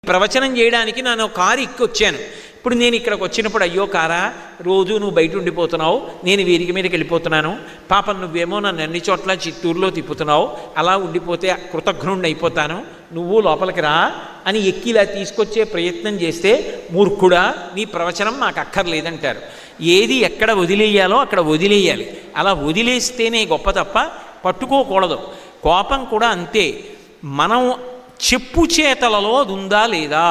ప్రవచనం చేయడానికి నేను కారు ఎక్కొచ్చాను. ఇప్పుడు నేను ఇక్కడికి వచ్చినప్పుడు, అయ్యో కారా, రోజు నువ్వు బయట ఉండిపోతున్నావు, నేను వీరికి మీదకి వెళ్ళిపోతున్నాను, పాపం నువ్వేమో నన్ను అన్ని చోట్ల చిత్తూరులో తిప్పుతున్నావు, అలా ఉండిపోతే కృతఘ్నుడిని అయిపోతాను, నువ్వు లోపలికి రా అని ఎక్కిలా తీసుకొచ్చే ప్రయత్నం చేస్తే, మూర్ఖుడా, నీ ప్రవచనం నాకు అక్కర్లేదంటారు. ఏది ఎక్కడ వదిలేయాలో అక్కడ వదిలేయాలి. అలా వదిలేస్తేనే గొప్ప తప్ప పట్టుకోకూడదు. కోపం కూడా అంతే. మనం చెప్పు చేతలలో అది ఉందా లేదా,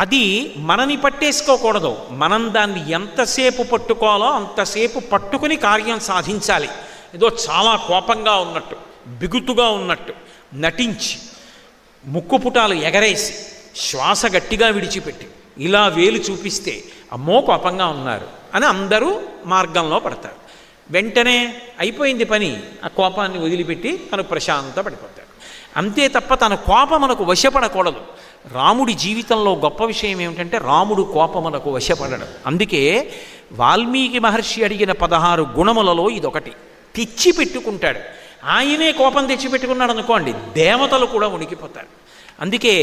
అది మనని పట్టేసుకోకూడదు. మనం దాన్ని ఎంతసేపు పట్టుకోవాలో అంతసేపు పట్టుకుని కార్యం సాధించాలి. ఏదో చాలా కోపంగా ఉన్నట్టు, బిగుతుగా ఉన్నట్టు నటించి, ముక్కు పుటాలు ఎగరేసి, శ్వాస గట్టిగా విడిచిపెట్టి, ఇలా వేలు చూపిస్తే అమ్మో కోపంగా ఉన్నారు అని అందరూ మార్గంలో పడతారు. వెంటనే అయిపోయింది పని, ఆ కోపాన్ని వదిలిపెట్టి తను ప్రశాంత పడిపోతాడు. అంతే తప్ప తన కోపమునకు వశపడకూడదు. రాముడి జీవితంలో గొప్ప విషయం ఏమిటంటే రాముడు కోపమునకు వశపడడం. అందుకే వాల్మీకి మహర్షి అడిగిన 16 గుణములలో ఇదొకటి. తెచ్చిపెట్టుకుంటాడు. ఆయనే కోపం తెచ్చిపెట్టుకున్నాడు అనుకోండి, దేవతలు కూడా ఉనికిపోతారు. అందుకే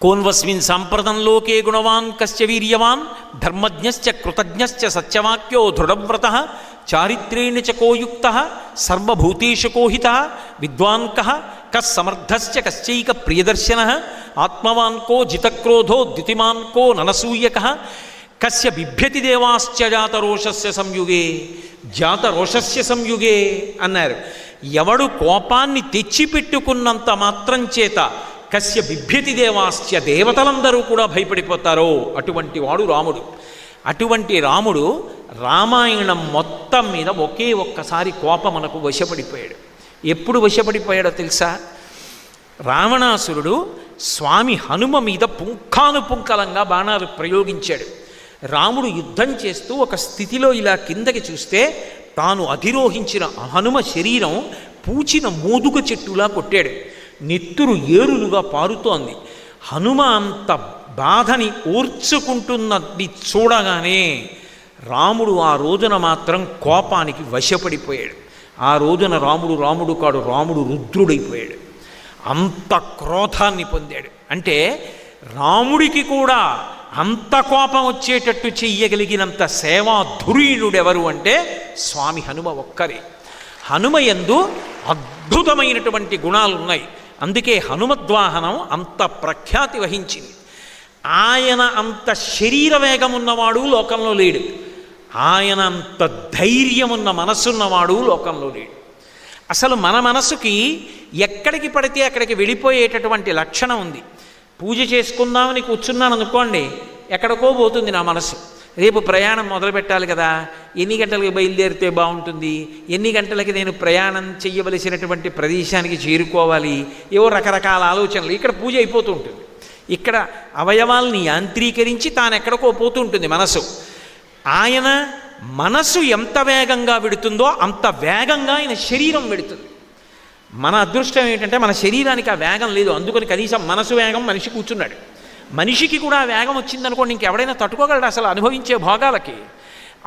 కోన్వస్మిన్ సాంప్రదంలోకే గుణవాన్ కశ్చ వీర్యవాన్ ధర్మజ్ఞశ్చ కృతజ్ఞశ్చ సత్యవాక్యో దృఢవ్రతః చారిత్రేణ చ కోయుక్త సర్వభూతేషు కోహిత విద్వాన్ కః కస్సమర్థశ్చ కశ్చైక ప్రియదర్శనః ఆత్మవాన్ కో జితక్రోధో ద్యుతిమాన్ కో ననసూయకః కస్య బిభ్యతి దేవాశ్చ జాతరోషస్య సంయుగే జాతరోషస్య సంయుగే అన్నారు. ఎవడు కోపాన్ని తెచ్చిపెట్టుకున్నంత మాత్రం చేత కస్య బిభ్యతి దేవాశ్చ దేవతలందరూ కూడా భయపడిపోతారో అటువంటి వాడు రాముడు. అటువంటి రాముడు రామాయణం మొత్తం మీద ఒకే ఒక్కసారి కోపమునకు వశపడిపోయాడు. ఎప్పుడు వశపడిపోయాడో తెలుసా? రావణాసురుడు స్వామి హనుమ మీద పుంఖానుపుంఖలంగా బాణాలు ప్రయోగించాడు. రాముడు యుద్ధం చేస్తూ ఒక స్థితిలో ఇలా కిందకి చూస్తే తాను అధిరోహించిన హనుమ శరీరం పూచిన మోదుగ చెట్టులా కొట్టాడు. నెత్తురు ఏరులుగా పారుతోంది. హనుమ అంత బాధని ఓర్చుకుంటున్నది చూడగానే రాముడు ఆ రోజున మాత్రం కోపానికి వశపడిపోయాడు. ఆ రోజున రాముడు కాడు, రాముడు రుద్రుడైపోయాడు. అంత క్రోధాన్ని పొందాడు. అంటే రాముడికి కూడా అంత కోపం వచ్చేటట్టు చెయ్యగలిగినంత సేవా ధురీణుడెవరు అంటే స్వామి హనుమ ఒక్కరే. హనుమ యందు అద్భుతమైనటువంటి గుణాలు ఉన్నాయి. అందుకే హనుమద్వాహనం అంత ప్రఖ్యాతి వహించింది. ఆయన అంత శరీర వేగం ఉన్నవాడు లోకంలో లేడు. ఆయన అంత ధైర్యం ఉన్న మనస్సున్నవాడు లోకంలో లేడు. అసలు మన మనసుకి ఎక్కడికి పడితే అక్కడికి వెళ్ళిపోయేటటువంటి లక్షణం ఉంది. పూజ చేసుకుందామని కూర్చున్నాను అనుకోండి, ఎక్కడికో పోతుంది నా మనసు. రేపు ప్రయాణం మొదలు పెట్టాలి కదా, ఎన్ని గంటలకు బయలుదేరితే బాగుంటుంది, ఎన్ని గంటలకి నేను ప్రయాణం చెయ్యవలసినటువంటి ప్రదేశానికి చేరుకోవాలి, ఏవో రకరకాల ఆలోచనలు. ఇక్కడ పూజ అయిపోతూ ఉంటుంది. ఇక్కడ అవయవాల్ని యాంత్రీకరించి తాను ఎక్కడికో పోతూ ఉంటుంది మనసు. ఆయన మనసు ఎంత వేగంగా వెడుతుందో అంత వేగంగా ఆయన శరీరం వెడుతుంది. మన అదృష్టం ఏంటంటే మన శరీరానికి ఆ వేగం లేదు. అందుకని కనీసం మనసు వేగం మనిషి కూర్చున్నాడు. మనిషికి కూడా వేగం వచ్చిందనుకోండి, ఇంకెవడైనా తట్టుకోగలడు అసలు అనుభవించే భోగాలకి?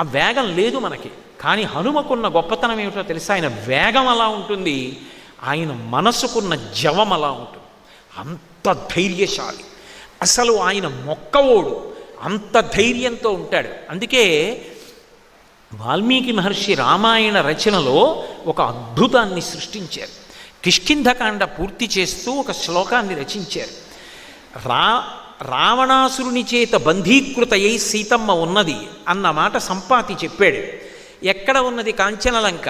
ఆ వేగం లేదు మనకి. కానీ హనుమకున్న గొప్పతనం ఏమిటో తెలుసా? ఆయన వేగం అలా ఉంటుంది, ఆయన మనసుకున్న జవం అలా ఉంటుంది. అంత ధైర్యశాలి. అసలు ఆయన మొక్కవోడు, అంత ధైర్యంతో ఉంటాడు. అందుకే వాల్మీకి మహర్షి రామాయణ రచనలో ఒక అద్భుతాన్ని సృష్టించారు. కిష్కింధకాండ పూర్తి చేస్తూ ఒక శ్లోకాన్ని రచించారు. రావణాసురుని చేత బంధీకృతయ్యి సీతమ్మ ఉన్నది అన్న మాట సంపాతి చెప్పాడు. ఎక్కడ ఉన్నది? కాంచనలంక.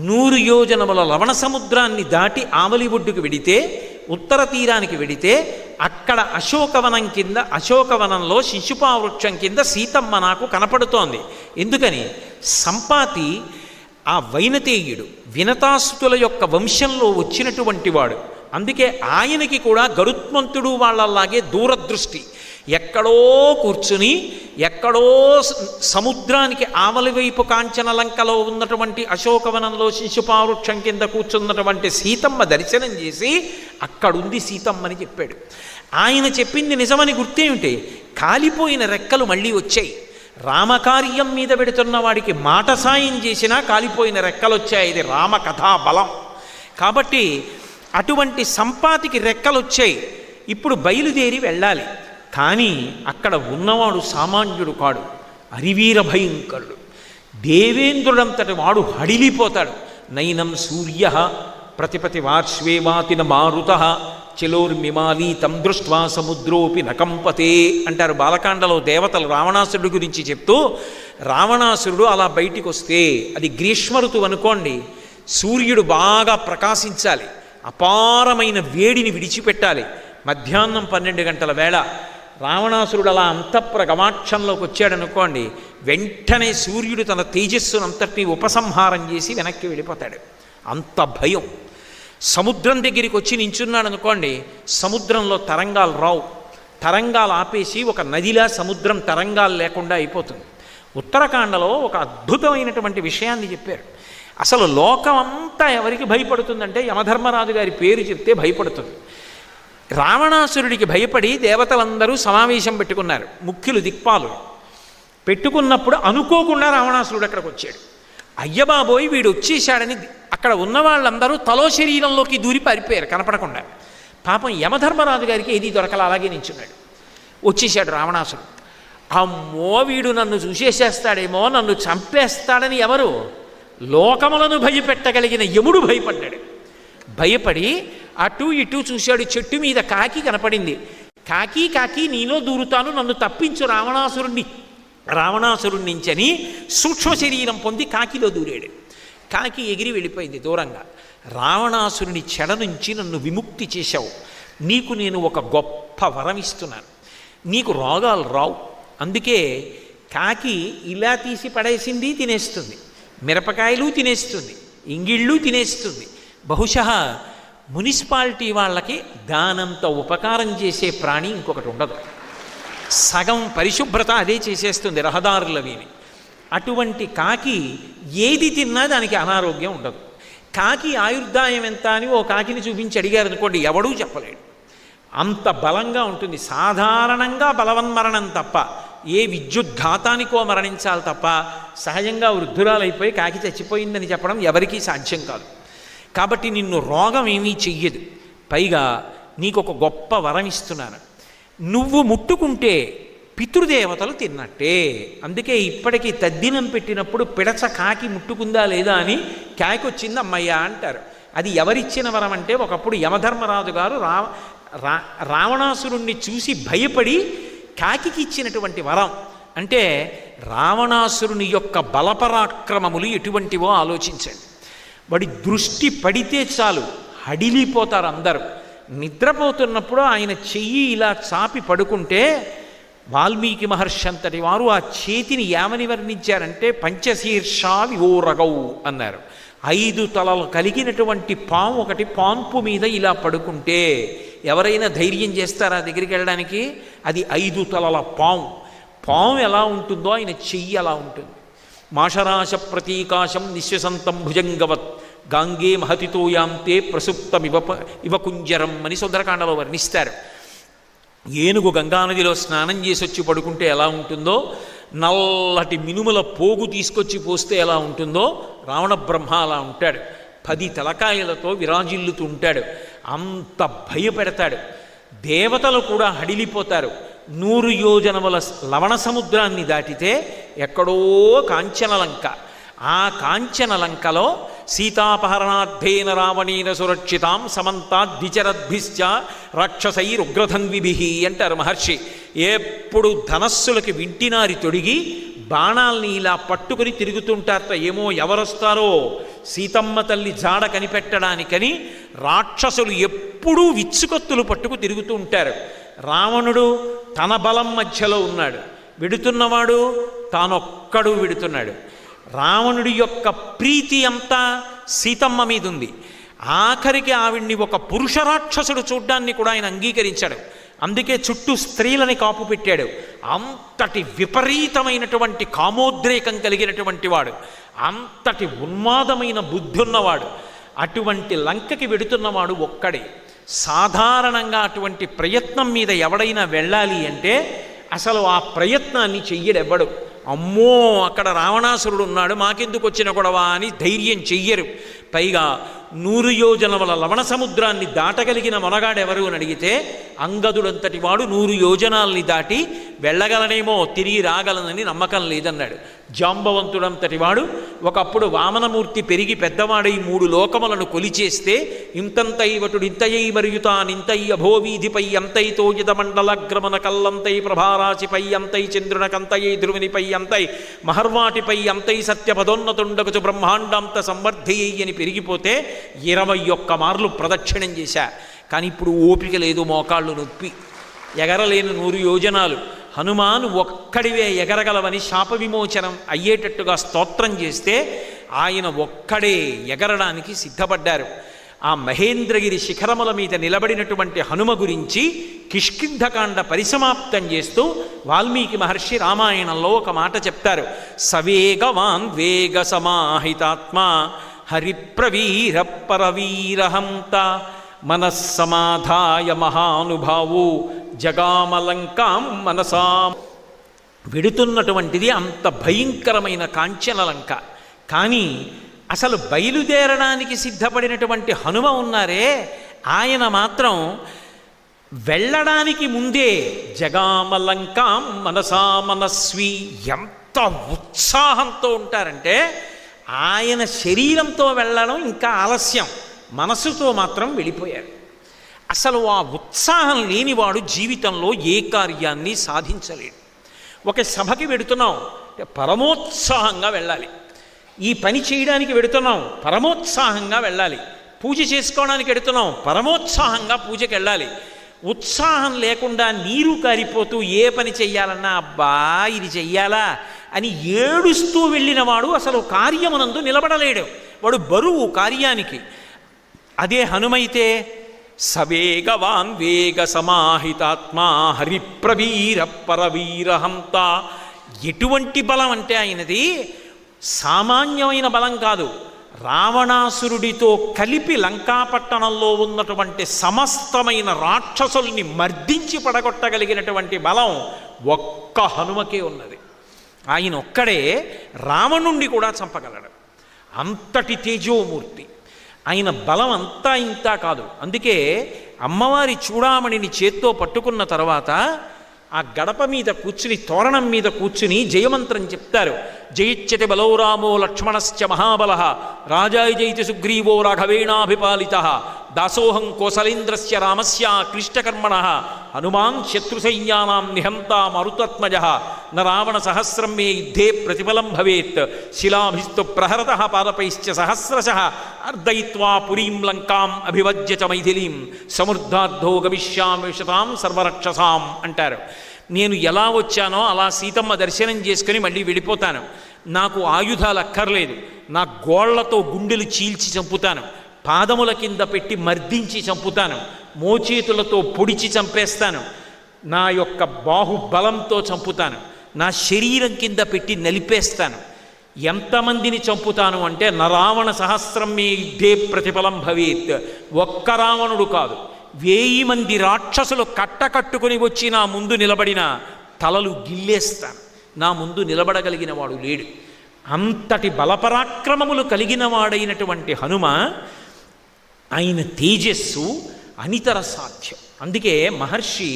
100 యోజనముల లవణ సముద్రాన్ని దాటి ఆవలి ఒడ్డుకు వెడితే, ఉత్తర తీరానికి వెడితే అక్కడ అశోకవనం కింద, అశోకవనంలో శిశుపావృక్షం కింద సీతమ్మ నాకు కనపడుతోంది. ఎందుకని? సంపాతి ఆ వైనతేయుడు, వినతాసుతుల యొక్క వంశంలో వచ్చినటువంటి వాడు. అందుకే ఆయనకి కూడా గరుత్మంతుడు వాళ్ళలాగే దూరదృష్టి. ఎక్కడో కూర్చుని, ఎక్కడో సముద్రానికి ఆవలి వైపు కాంచనలంకలో ఉన్నటువంటి అశోకవనంలో శిశుపావృక్షం కింద కూర్చున్నటువంటి సీతమ్మ దర్శనం చేసి అక్కడుంది సీతమ్మని చెప్పాడు. ఆయన చెప్పింది నిజమని గుర్తేమిటి? కాలిపోయిన రెక్కలు మళ్ళీ వచ్చాయి. రామకార్యం మీద పెడుతున్న వాడికి మాట సాయం చేసినా కాలిపోయిన రెక్కలు వచ్చాయి. ఇది రామకథా బలం. కాబట్టి అటువంటి సంపాతికి రెక్కలు వచ్చాయి. ఇప్పుడు బయలుదేరి వెళ్ళాలి. కానీ అక్కడ ఉన్నవాడు సామాన్యుడు కాడు, అరివీర భయంకరుడు. దేవేంద్రుడంతటి వాడు హడిలిపోతాడు. నైనం సూర్య ప్రతిపతి వార్ష్వేవాతిన మారుత చిలోర్మిమాలి తం దృష్ట్వా సముద్రోపి నకంపతే అంటారు బాలకాండలో దేవతలు రావణాసురుడి గురించి చెప్తూ. రావణాసురుడు అలా బయటికి వస్తే, అది గ్రీష్మ ఋతువు అనుకోండి, సూర్యుడు బాగా ప్రకాశించాలి, అపారమైన వేడిని విడిచిపెట్టాలి. మధ్యాహ్నం 12 గంటల వేళ రావణాసురుడు అలా అంతఃపుర గమాక్షంలోకి వచ్చాడనుకోండి, వెంటనే సూర్యుడు తన తేజస్సునంతటినీ ఉపసంహారం చేసి వెనక్కి వెళ్ళిపోతాడు. అంత భయం. సముద్రం దగ్గరికి వచ్చి నించున్నాడు అనుకోండి, సముద్రంలో తరంగాలు రావు. తరంగాలు ఆపేసి ఒక నదిలా సముద్రం తరంగాలు లేకుండా అయిపోతుంది. ఉత్తరాఖండలో ఒక అద్భుతమైనటువంటి విషయాన్ని చెప్పారు. అసలు లోకం అంతా ఎవరికి భయపడుతుందంటే యమధర్మరాజు గారి పేరు చెప్తే భయపడుతుంది. రావణాసురుడికి భయపడి దేవతలందరూ సమావేశం పెట్టుకున్నారు, ముఖ్యులు దిక్పాలులు. పెట్టుకున్నప్పుడు అనుకోకుండా రావణాసురుడు అక్కడికి వచ్చాడు. అయ్యబాబోయ్ వీడు వచ్చేసాడని అక్కడ ఉన్న వాళ్ళందరూ తలో శరీరంలోకి దూరి పారిపోయారు కనపడకుండా. పాపం యమధర్మరాజు గారికి ఏది దొరకల, అలాగే నించున్నాడు. వచ్చేసాడు రావణాసురుడు. అమ్మో వీడు నన్ను చూసేసేస్తాడేమో, నన్ను చంపేస్తాడని ఎవరు? లోకములను భయపెట్టగలిగిన యముడు భయపడ్డాడు. భయపడి అటు ఇటు చూశాడు. చెట్టు మీద కాకి కనపడింది. కాకి కాకి నీలో దూరుతాను, నన్ను తప్పించు రావణాసురుడి నుంచని సూక్ష్మ శరీరం పొంది కాకిలో దూరాడు. కాకి ఎగిరి వెళ్ళిపోయింది దూరంగా. రావణాసురుని చెడ నుంచి నన్ను విముక్తి చేశావు, నీకు నేను ఒక గొప్ప వరం ఇస్తున్నాను, నీకు రోగాలు రావు. అందుకే కాకి ఇలా తీసి పడేసింది తినేస్తుంది, మిరపకాయలు తినేస్తుంది, ఇంగిళ్ళు తినేస్తుంది. బహుశా మున్సిపాలిటీ వాళ్ళకి దానంత ఉపకారం చేసే ప్రాణి ఇంకొకటి ఉండదు. సగం పరిశుభ్రత అదే చేసేస్తుంది రహదారులవిని. అటువంటి కాకి ఏది తిన్నా దానికి అనారోగ్యం ఉండదు. కాకి ఆయుర్దాయం ఎంత అని ఓ కాకిని చూపించి అడిగారు అనుకోండి, ఎవడూ చెప్పలేడు. అంత బలంగా ఉంటుంది. సాధారణంగా బలవన్మరణం తప్ప, ఏ విద్యుద్ఘాతానికో మరణించాలి తప్ప సహజంగా వృద్ధురాలైపోయి కాకి చచ్చిపోయిందని చెప్పడం ఎవరికీ సాధ్యం కాదు. కాబట్టి నిన్ను రోగం ఏమీ చెయ్యదు. పైగా నీకు ఒక గొప్ప వరం ఇస్తున్నాను, నువ్వు ముట్టుకుంటే పితృదేవతలు తిన్నట్టే. అందుకే ఇప్పటికీ తద్దినం పెట్టినప్పుడు పిడచ కాకి ముట్టుకుందా లేదా అని కాకి వచ్చింది అమ్మయ్య అంటారు. అది ఎవరిచ్చిన వరం అంటే, ఒకప్పుడు యమధర్మరాజు గారు రావణాసురుణ్ణి చూసి భయపడి కాకి ఇచ్చినటువంటి వరం. అంటే రావణాసురుని యొక్క బలపరాక్రమములు ఎటువంటివో ఆలోచించండి. వాడి దృష్టి పడితే చాలు హడిలిపోతారు అందరూ. నిద్రపోతున్నప్పుడు ఆయన చెయ్యి ఇలా చాపి పడుకుంటే వాల్మీకి మహర్షి అంతటి వారు ఆ చేతిని ఏమని వర్ణించారంటే పంచశీర్షా వివోరగౌ అన్నారు. 5 తలలు కలిగినటువంటి పాము ఒకటి పాన్పు మీద ఇలా పడుకుంటే ఎవరైనా ధైర్యం చేస్తారా దగ్గరికి వెళ్ళడానికి? అది 5 తలల పాము. పాము ఎలా ఉంటుందో ఆయన చెయ్యి అలా ఉంటుంది. మాషరాశ ప్రతీకాశం నిశ్వసంతం భుజంగవత్ గాంగే మహతితోయాంతే ప్రసుప్తం ఇవ కుంజరం అని సుందరకాండలో వర్ణిస్తారు. ఏనుగు గంగానదిలో స్నానం చేసి వచ్చి పడుకుంటే ఎలా ఉంటుందో, నల్లటి మినుముల పోగు తీసుకొచ్చి పోస్తే ఎలా ఉంటుందో, రావణ బ్రహ్మ అలా ఉంటాడు. 10 తలకాయలతో విరాజిల్లుతూ ఉంటాడు. అంత భయపెడతాడు. దేవతలు కూడా హడిలిపోతారు. 100 యోజనముల లవణ సముద్రాన్ని దాటితే ఎక్కడో కాంచనలంక. ఆ కాంచనలంకలో సీతాపహరణార్థేన రావణేన సురక్షితాం సమంతాద్విచరద్భిశ్చ రాక్షసైరుగ్రధన్విభిః అంటారు మహర్షి. ఎప్పుడు ధనస్సులకి వింటినారి తొడిగి బాణాల్ని ఇలా పట్టుకుని తిరుగుతుంటారట. ఏమో ఎవరొస్తారో సీతమ్మ తల్లి జాడ కనిపెట్టడానికని రాక్షసులు ఎప్పుడూ విచ్చుకత్తులు పట్టుకు తిరుగుతూ ఉంటారు. రావణుడు తన బలం మధ్యలో ఉన్నాడు, విడుతున్నవాడు తానొక్కడు విడుతున్నాడు. రావణుడి యొక్క ప్రీతి అంతా సీతమ్మ మీద ఉంది. ఆఖరికి ఆవిడ్ని ఒక పురుష రాక్షసుడు చూడ్డాన్ని కూడా ఆయన అంగీకరించాడు. అందుకే చుట్టూ స్త్రీలని కాపు పెట్టాడు. అంతటి విపరీతమైనటువంటి కామోద్రేకం కలిగినటువంటి వాడు, అంతటి ఉన్మాదమైన బుద్ధి ఉన్నవాడు. అటువంటి లంకకి వెడుతున్నవాడు ఒక్కడే. సాధారణంగా అటువంటి ప్రయత్నం మీద ఎవడైనా వెళ్ళాలి అంటే అసలు ఆ ప్రయత్నాన్ని చెయ్యడెవ్వడు. అమ్మో అక్కడ రావణాసురుడు ఉన్నాడు, మాకెందుకు వచ్చిన గొడవ అని ధైర్యం చెయ్యరు. పైగా 100 యోజనముల లవణ సముద్రాన్ని దాటగలిగిన మొనగాడెవరు అని అడిగితే అంగదుడంతటి వాడు 100 యోజనాల్ని దాటి వెళ్ళగలనేమో, తిరిగి రాగలనని నమ్మకం లేదన్నాడు. జాంబవంతుడంతటి వాడు ఒకప్పుడు వామనమూర్తి పెరిగి పెద్దవాడై 3 లోకములను కొలిచేస్తే ఇంతంతైవటుడు ఇంతయై మరియుతానింతై అభోవీధిపై అంతైతో మండలగ్రమణ కల్లంతై ప్రభారాశిపై అంతై చంద్రునకంతయై ధ్రువునిపై అంతై మహర్వాటిపై అంతై సత్యపదోన్నతుండగచు బ్రహ్మాండాంత సంవర్ధయ్యి అని పెరిగిపోతే 21 మార్లు ప్రదక్షిణం చేశా. కానీ ఇప్పుడు ఓపిక లేదు, మోకాళ్ళు నొప్పి, ఎగరలేని 100 యోజనాలు. హనుమాను ఒక్కడివే ఎగరగలవని శాప విమోచనం అయ్యేటట్టుగా స్తోత్రం చేస్తే ఆయన ఒక్కడే ఎగరడానికి సిద్ధపడ్డారు. ఆ మహేంద్రగిరి శిఖరముల మీద నిలబడినటువంటి హనుమ గురించి కిష్కింధకాండ పరిసమాప్తం చేస్తూ వాల్మీకి మహర్షి రామాయణంలో ఒక మాట చెప్తారు. సవేగవాన్ వేగ సమాహితాత్మ హరిప్రవీర పరవీరహంత మనస్సమాధాయ మహానుభావు జగామలంకాం మనసా. వెడుతున్నటువంటిది అంత భయంకరమైన కాంచనలంక. కానీ అసలు బయలుదేరడానికి సిద్ధపడినటువంటి హనుమ ఉన్నారే, ఆయన మాత్రం వెళ్ళడానికి ముందే జగామలంకాం మనసా మనస్వి, ఎంత ఉత్సాహంతో ఉంటారంటే ఆయన శరీరంతో వెళ్ళడం ఇంకా ఆలస్యం, మనసుతో మాత్రం వెళ్ళిపోయారు. అసలు ఆ ఉత్సాహం లేనివాడు జీవితంలో ఏ కార్యాన్ని సాధించలేడు. ఒక సభకి వెడుతున్నాం, పరమోత్సాహంగా వెళ్ళాలి. ఈ పని చేయడానికి వెడుతున్నాం, పరమోత్సాహంగా వెళ్ళాలి. పూజ చేసుకోవడానికి వెడుతున్నాం, పరమోత్సాహంగా పూజకి వెళ్ళాలి. ఉత్సాహం లేకుండా నీరు కారిపోతూ ఏ పని చెయ్యాలన్నా అబ్బా ఇది చెయ్యాలా అని ఏడుస్తూ వెళ్ళినవాడు అసలు కార్యమునందు నిలబడలేడు, వాడు బరువు కార్యానికి. అదే హనుమైతే సవేగవాన్ వేగ సమాహితాత్మా హరిప్రవీర పరవీరహంత. ఎటువంటి బలం అంటే ఆయనది సామాన్యమైన బలం కాదు. రావణాసురుడితో కలిపి లంకాపట్టణంలో ఉన్నటువంటి సమస్తమైన రాక్షసుల్ని మర్దించి పడగొట్టగలిగినటువంటి బలం ఒక్క హనుమకే ఉన్నది. ఆయన ఒక్కడే రావణుణ్ణి కూడా చంపగలడు, అంతటి తేజోమూర్తి. ఆయన బలం అంతా ఇంతా కాదు. అందుకే అమ్మవారి చూడామణిని చేత్తో పట్టుకున్న తర్వాత ఆ గడప మీద కూర్చుని, తోరణం మీద కూర్చుని జయమంత్రం చెప్తారు. జయిత్యతి బలో రామో లక్ష్మణశ్చ మహాబల రాజాయ జయితి సుగ్రీవో రాఘవేణాభిపాలిత దాసోహం కోసలేంద్రస్య రామస్య క్లిష్టకర్మణ హనుమాన్ శత్రుసైన్యానాం నిహంతా మరుతత్మజ న రావణ సహస్రం మే యుద్ధే ప్రతిఫలం భవేత్ శిలాభిస్తు ప్రహరత పాదపైశ్చ సహస్రశః అర్దయిత్వా పురీం లంకాం అభివజ్య చ మైథిలీం సమృద్ధార్థో గమిష్యామి శతాం సర్వరక్షసాం అంటారు. నేను ఎలా వచ్చానో అలా సీతమ్మ దర్శనం చేసుకుని మళ్ళీ వెళ్ళిపోతాను. నాకు ఆయుధాలు అక్కర్లేదు, నా గోళ్లతో గుండెలు చీల్చి చంపుతాను, పాదముల కింద పెట్టి మర్దించి చంపుతాను, మోచేతులతో పొడిచి చంపేస్తాను, నా యొక్క బాహుబలంతో చంపుతాను, నా శరీరం కింద పెట్టి నలిపేస్తాను. ఎంతమందిని చంపుతాను అంటే నరావణ సహస్రం మే యుద్ధే ప్రతిఫలం భవేత్. ఒక్క రావణుడు కాదు, 1000 మంది రాక్షసులు కట్టకట్టుకుని వచ్చి నా ముందు నిలబడిన తలలు గిల్లేస్తాను. నా ముందు నిలబడగలిగిన వాడు లేడు. అంతటి బలపరాక్రమములు కలిగిన వాడైనటువంటి హనుమ, ఆయన తేజస్సు అనితర సాధ్యం. అందుకే మహర్షి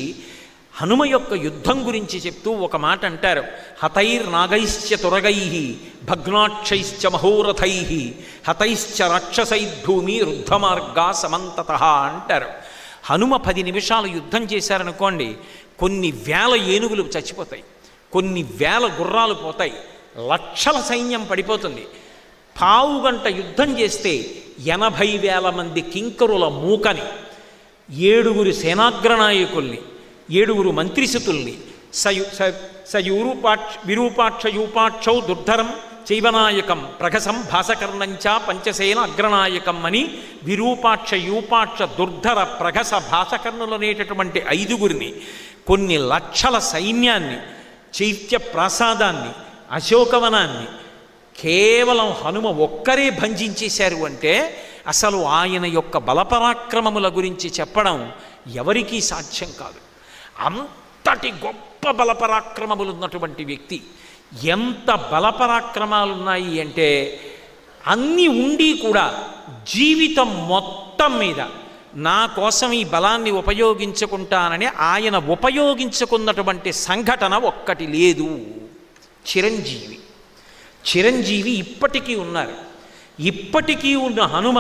హనుమ యొక్క యుద్ధం గురించి చెప్తూ ఒక మాట అంటారు. హతైర్నాగైశ్చ తురగై భగ్నాక్షైశ్చ మహోరథై హతైశ్చ రాక్షసైర్భూమి రుద్ధమార్గా సమంతత అంటారు. హనుమ 10 నిమిషాలు యుద్ధం చేశారనుకోండి, కొన్ని వేల ఏనుగులు చచ్చిపోతాయి, కొన్ని వేల గుర్రాలు పోతాయి, లక్షల సైన్యం పడిపోతుంది. పావుగంట యుద్ధం చేస్తే 80,000 మంది కింకరుల మూకని, 7 సేనాగ్రనాయకుల్ని, 7 మంత్రిసుతుల్ని విరూపాక్ష యూపాక్షౌ దుర్ధరం చైవనాయకం ప్రగసం భాసకర్ణంచ పంచసేన అగ్రనాయకం అని విరూపాక్ష యూపాక్ష దుర్ధర ప్రగస భాసకర్ణులనేటటువంటి 5 కొన్ని లక్షల సైన్యాన్ని, చైత్య ప్రాసాదాన్ని, అశోకవనాన్ని కేవలం హనుమ ఒక్కరే భంజించేశారు అంటే అసలు ఆయన యొక్క బలపరాక్రమముల గురించి చెప్పడం ఎవరికీ సాధ్యం కాదు. అంతటి గొప్ప బలపరాక్రమములు ఉన్నటువంటి వ్యక్తి. ఎంత బలపరాక్రమాలున్నాయి అంటే అన్నీ ఉండి కూడా జీవితం మొత్తం మీద నా కోసం ఈ బలాన్ని ఉపయోగించుకుంటానని ఆయన ఉపయోగించుకున్నటువంటి సంఘటన ఒక్కటి లేదు. చిరంజీవి. చిరంజీవి ఇప్పటికీ ఉన్నారు. ఇప్పటికీ ఉన్న హనుమ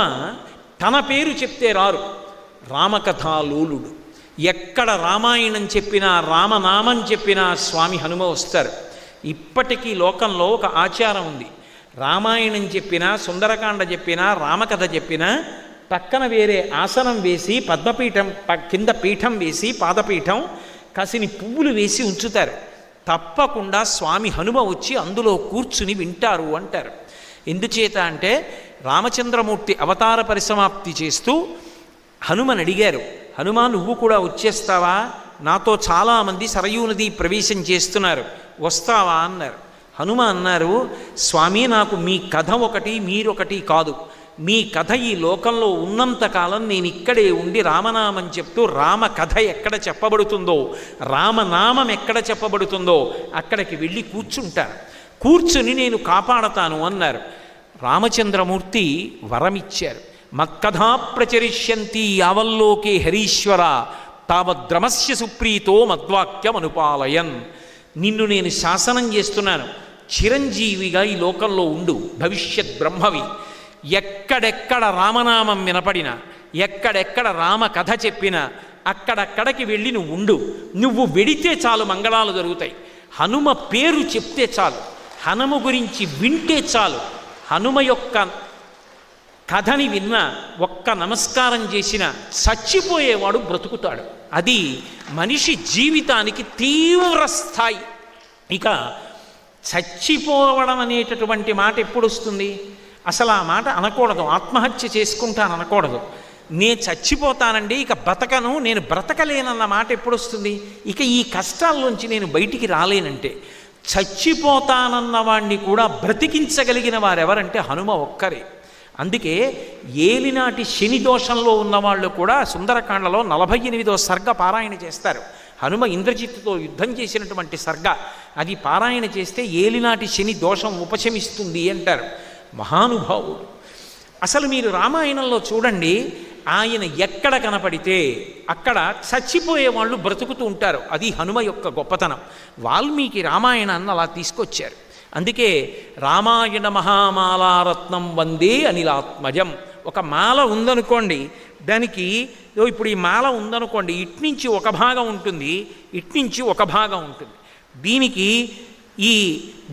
తన పేరు చెప్తే రారు. రామకథాలోలుడు. ఎక్కడ రామాయణం చెప్పినా రామనామం చెప్పినా స్వామి హనుమ వస్తారు. ఇప్పటికీ లోకంలో ఒక ఆచారం ఉంది. రామాయణం చెప్పినా సుందరకాండ చెప్పినా రామకథ చెప్పినా పక్కన వేరే ఆసనం వేసి పద్మపీఠం కింద పీఠం వేసి పాదపీఠం కాసిని పువ్వులు వేసి ఉంచుతారు. తప్పకుండా స్వామి హనుమ వచ్చి అందులో కూర్చుని వింటారు అంటారు. ఎందుచేత అంటే రామచంద్రమూర్తి అవతార పరిసమాప్తి చేస్తూ హనుమని అడిగారు, హనుమ నువ్వు కూడా వచ్చేస్తావా? నాతో చాలామంది సరయూ నది ప్రవేశం చేస్తున్నారు, వస్తావా అన్నారు. హనుమ అన్నారు, స్వామి నాకు మీ కథ ఒకటి మీరొకటి కాదు. మీ కథ ఈ లోకంలో ఉన్నంతకాలం నేను ఇక్కడే ఉండి రామనామం చెప్తూ రామ కథ ఎక్కడ చెప్పబడుతుందో రామనామం ఎక్కడ చెప్పబడుతుందో అక్కడికి వెళ్ళి కూర్చుంటాను, కూర్చుని నేను కాపాడతాను అన్నారు. రామచంద్రమూర్తి వరమిచ్చారు. మక్కథా ప్రచరిష్యంతి యావల్లోకే హరీశ్వర తావద్రమస్య సుప్రీతో మద్వాక్యం అనుపాలయన్. నిన్ను నేను శాసనం చేస్తున్నాను, చిరంజీవిగా ఈ లోకంలో ఉండు, భవిష్యత్ బ్రహ్మవి. ఎక్కడెక్కడ రామనామం వినపడినా ఎక్కడెక్కడ రామ కథ చెప్పినా అక్కడక్కడికి వెళ్ళి నువ్వు ఉండు. నువ్వు వెడితే చాలు మంగళాలు జరుగుతాయి. హనుమ పేరు చెప్తే చాలు, హనుమ గురించి వింటే చాలు, హనుమ యొక్క కథని విన్నా ఒక్క నమస్కారం చేసిన చచ్చిపోయేవాడు బ్రతుకుతాడు. అది మనిషి జీవితానికి తీవ్ర స్థాయి. ఇక చచ్చిపోవడం అనేటటువంటి మాట ఎప్పుడు వస్తుంది? అసలు ఆ మాట అనకూడదు. ఆత్మహత్య చేసుకుంటాను అనకూడదు. నేను చచ్చిపోతానండి, ఇక బ్రతకను, నేను బ్రతకలేనన్న మాట ఎప్పుడు వస్తుంది? ఇక ఈ కష్టాల్లోంచి నేను బయటికి రాలేనంటే. చచ్చిపోతానన్న వాణ్ణి కూడా బ్రతికించగలిగిన వారెవరంటే హనుమ ఒక్కరే. అందుకే ఏలినాటి శని దోషంలో ఉన్నవాళ్ళు కూడా సుందరకాండలో 48వ సర్గ పారాయణ చేస్తారు. హనుమ ఇంద్రజిత్తుతో యుద్ధం చేసినటువంటి సర్గ అది పారాయణ చేస్తే ఏలినాటి శని దోషం ఉపశమిస్తుంది అంటారు. మహానుభావుడు. అసలు మీరు రామాయణంలో చూడండి, ఆయన ఎక్కడ కనపడితే అక్కడ చచ్చిపోయే వాళ్ళు బ్రతుకుతూ ఉంటారు. అది హనుమ యొక్క గొప్పతనం. వాల్మీకి రామాయణాన్ని అలా తీసుకొచ్చారు. అందుకే రామాయణ మహామాలారత్నం వందే అనిలాత్మజం. ఒక మాల ఉందనుకోండి, దానికి ఇప్పుడు ఈ మాల ఉందనుకోండి, ఇట్నుంచి ఒక భాగం ఉంటుంది, ఇట్నుంచి ఒక భాగం ఉంటుంది. దీనికి ఈ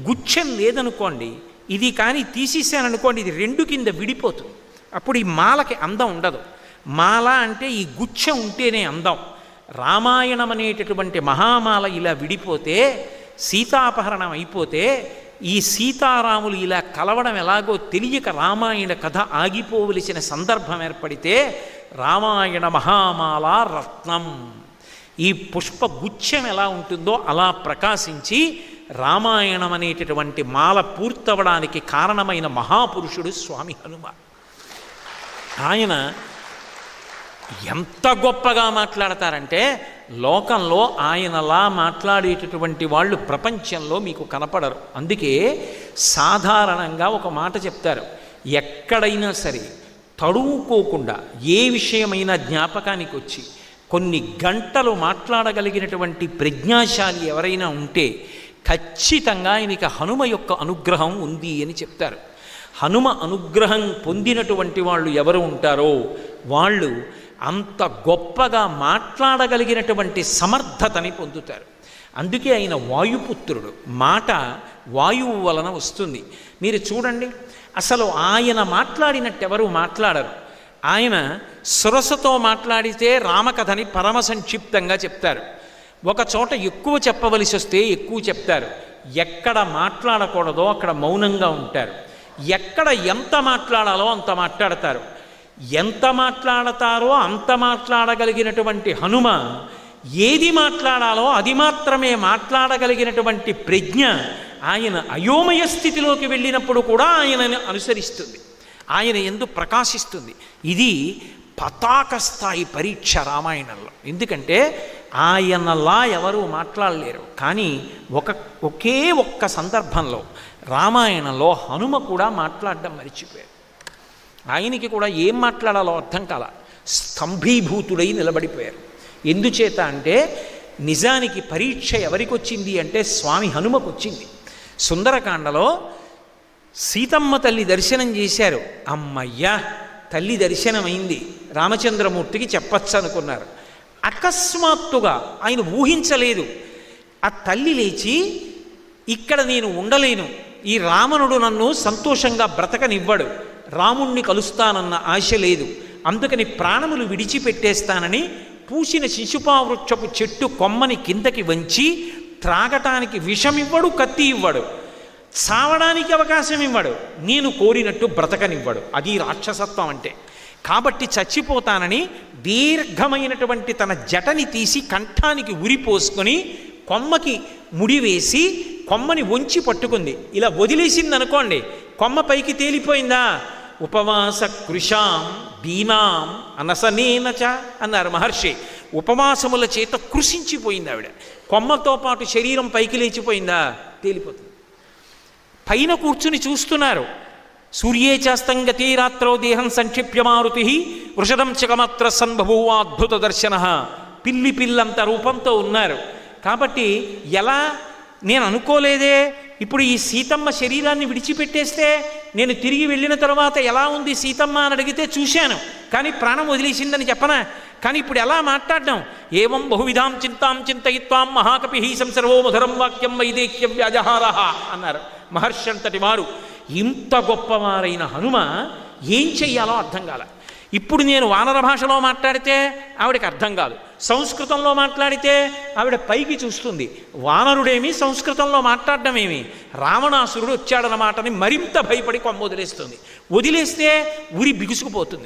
గుచ్ఛం లేదనుకోండి, ఇది కానీ తీసేసాననుకోండి, ఇది రెండు కింద విడిపోతుంది. అప్పుడు ఈ మాలకి అందం ఉండదు. మాల అంటే ఈ గుచ్ఛం ఉంటేనే అందం. రామాయణం అనేటటువంటి మహామాల ఇలా విడిపోతే, సీతాపహరణం అయిపోతే, ఈ సీతారాములు ఇలా కలవడం ఎలాగో తెలియక రామాయణ కథ ఆగిపోవలసిన సందర్భం ఏర్పడితే రామాయణ మహామాల రత్నం, ఈ పుష్ప గుచ్ఛం ఎలా ఉంటుందో అలా ప్రకాశించి రామాయణం అనేటటువంటి మాల పూర్తవడానికి కారణమైన మహాపురుషుడు స్వామి హనుమ. ఆయన ఎంత గొప్పగా మాట్లాడతారంటే లోకంలో ఆయనలా మాట్లాడేటటువంటి వాళ్ళు ప్రపంచంలో మీకు కనపడరు. అందుకే సాధారణంగా ఒక మాట చెప్తారు, ఎక్కడైనా సరే తడువుకోకుండా ఏ విషయమైనా జ్ఞాపకానికి వచ్చి కొన్ని గంటలు మాట్లాడగలిగినటువంటి ప్రజ్ఞాశాలి ఎవరైనా ఉంటే ఖచ్చితంగా ఆయనకి హనుమ యొక్క అనుగ్రహం ఉంది అని చెప్తారు. హనుమ అనుగ్రహం పొందినటువంటి వాళ్ళు ఎవరు ఉంటారో వాళ్ళు అంత గొప్పగా మాట్లాడగలిగినటువంటి సమర్థతని పొందుతారు. అందుకే ఆయన వాయుపుత్రుడు. మాట వాయువు వలన వస్తుంది. మీరు చూడండి, అసలు ఆయన మాట్లాడినట్టెవరు మాట్లాడరు. ఆయన సురసతో మాట్లాడితే రామకథని పరమ సంక్షిప్తంగా చెప్తారు. ఒక చోట ఎక్కువ చెప్పవలసి వస్తే ఎక్కువ చెప్తారు. ఎక్కడ మాట్లాడకూడదో అక్కడ మౌనంగా ఉంటారు. ఎక్కడ ఎంత మాట్లాడాలో అంత మాట్లాడతారు. ఎంత మాట్లాడతారో అంత మాట్లాడగలిగినటువంటి హనుమ ఏది మాట్లాడాలో అది మాత్రమే మాట్లాడగలిగినటువంటి ప్రజ్ఞ ఆయన అయోమయ స్థితిలోకి వెళ్ళినప్పుడు కూడా ఆయనని అనుసరిస్తుంది, ఆయన యందు ప్రకాశిస్తుంది. ఇది పతాక స్థాయి పరీక్ష రామాయణంలో. ఎందుకంటే ఆయనలా ఎవరు మాట్లాడలేరు. కానీ ఒకే ఒక్క సందర్భంలో రామాయణంలో హనుమ కూడా మాట్లాడడం మర్చిపోయారు. ఆయనకి కూడా ఏం మాట్లాడాలో అర్థం కాల, స్తంభీభూతుడై నిలబడిపోయారు. ఎందుచేత అంటే నిజానికి పరీక్ష ఎవరికి వచ్చింది అంటే స్వామి హనుమకు వచ్చింది. సుందరకాండలో సీతమ్మ తల్లి దర్శనం చేశారు. అమ్మయ్యా తల్లి దర్శనమైంది, రామచంద్రమూర్తికి చెప్పచ్చు అనుకున్నారు. అకస్మాత్తుగా ఆయన ఊహించలేదు, ఆ తల్లి లేచి ఇక్కడ నేను ఉండలేను, ఈ రావణుడు నన్ను సంతోషంగా బ్రతకనివ్వడు, రాముణ్ణి కలుస్తానన్న ఆశ లేదు, అందుకని ప్రాణములు విడిచిపెట్టేస్తానని పూసిన శిశుపావృక్షపు చెట్టు కొమ్మని కిందకి వంచి త్రాగటానికి విషమివ్వడు, కత్తి ఇవ్వడు, చావడానికి అవకాశం ఇవ్వడు, నేను కోరినట్టు బ్రతకనివ్వడు. అది రాక్షసత్వం అంటే. కాబట్టి చచ్చిపోతానని దీర్ఘమైనటువంటి తన జటని తీసి కంఠానికి ఉరిపోసుకొని కొమ్మకి ముడివేసి కొమ్మని వంచి పట్టుకుంది. ఇలా వదిలేసింది అనుకోండి, కొమ్మ పైకి తేలిపోయిందా? ఉపవాస కృషాం దీనాం అనసనేనచ అన్నారు మహర్షి. ఉపవాసముల చేత కృషించిపోయింది ఆవిడ. కొమ్మతో పాటు శరీరం పైకి లేచిపోయిందా? తేలిపోతుంది. పైన కూర్చుని చూస్తున్నారు. సూర్యే చాస్తంగతి రాత్రో దేహం సంక్షిప్యమారుతి వృషదం చకమాత్ర సంభభూవా అద్భుత దర్శన. పిల్లి పిల్లంత రూపంతో ఉన్నారు. కాబట్టి ఎలా నేను అనుకోలేదే, ఇప్పుడు ఈ సీతమ్మ శరీరాన్ని విడిచిపెట్టేస్తే నేను తిరిగి వెళ్ళిన తర్వాత ఎలా ఉంది సీతమ్మ అని అడిగితే చూశాను, కానీ ప్రాణం వదిలేసిందని చెప్పనా? కానీ ఇప్పుడు ఎలా మాట్లాడడం? ఏవం బహువిధాం చింతాం చింతయిత్వాం మహాకపి సంసర్వో మధురం వాక్యం వైదేక్యం వ్యాజహార అన్నారు మహర్షి అంతటి వారు. ఇంత గొప్పవారైన హనుమ ఏం చెయ్యాలో అర్థం కాల. ఇప్పుడు నేను వానర భాషలో మాట్లాడితే ఆవిడకి అర్థం కాదు, సంస్కృతంలో మాట్లాడితే ఆవిడ పైకి చూస్తుంది. వానరుడేమి సంస్కృతంలో మాట్లాడడం ఏమి? రావణాసురుడు వచ్చాడన్నమాటని మరింత భయపడి కొమ్మ వదిలేస్తుంది. వదిలేస్తే ఉరి బిగుసుకుపోతుంది.